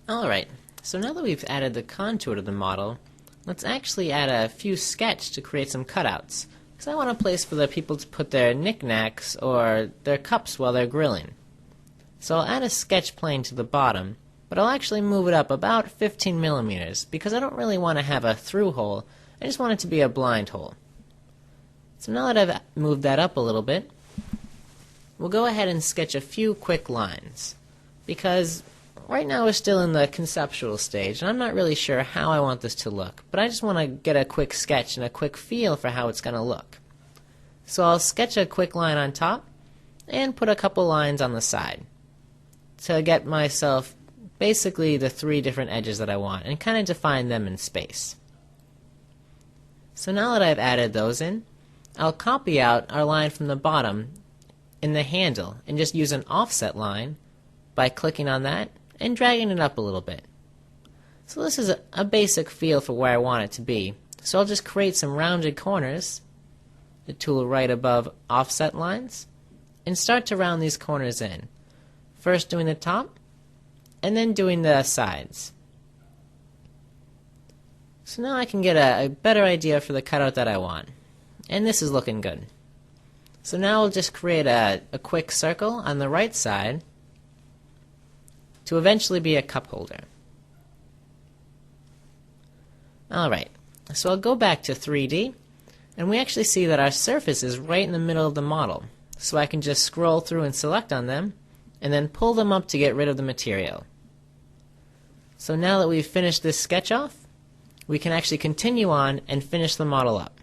Alright, so now that we've added the contour to the model, let's actually add a few sketch to create some cutouts, because I want a place for the people to put their knickknacks or their cups while they're grilling. So I'll add a sketch plane to the bottom, but I'll actually move it up about 15 millimeters, because I don't really want to have a through hole, I just want it to be a blind hole. So now that I've moved that up a little bit, we'll go ahead and sketch a few quick lines, because right now we're still in the conceptual stage, and I'm not really sure how I want this to look, but I just want to get a quick sketch and a quick feel for how it's going to look. So I'll sketch a quick line on top, and put a couple lines on the side, to get myself basically the 3 different edges that I want, and kind of define them in space. So now that I've added those in, I'll copy out our line from the bottom in the handle, and just use an offset line by clicking on that and dragging it up a little bit. So this is a basic feel for where I want it to be. So I'll just create some rounded corners, the tool right above offset lines, and start to round these corners in. First doing the top, and then doing the sides. So now I can get a better idea for the cutout that I want. And this is looking good. So now I'll just create a quick circle on the right side to eventually be a cup holder. Alright, so I'll go back to 3D, and we actually see that our surface is right in the middle of the model. So I can just scroll through and select on them, and then pull them up to get rid of the material. So now that we've finished this sketch off, we can actually continue on and finish the model up.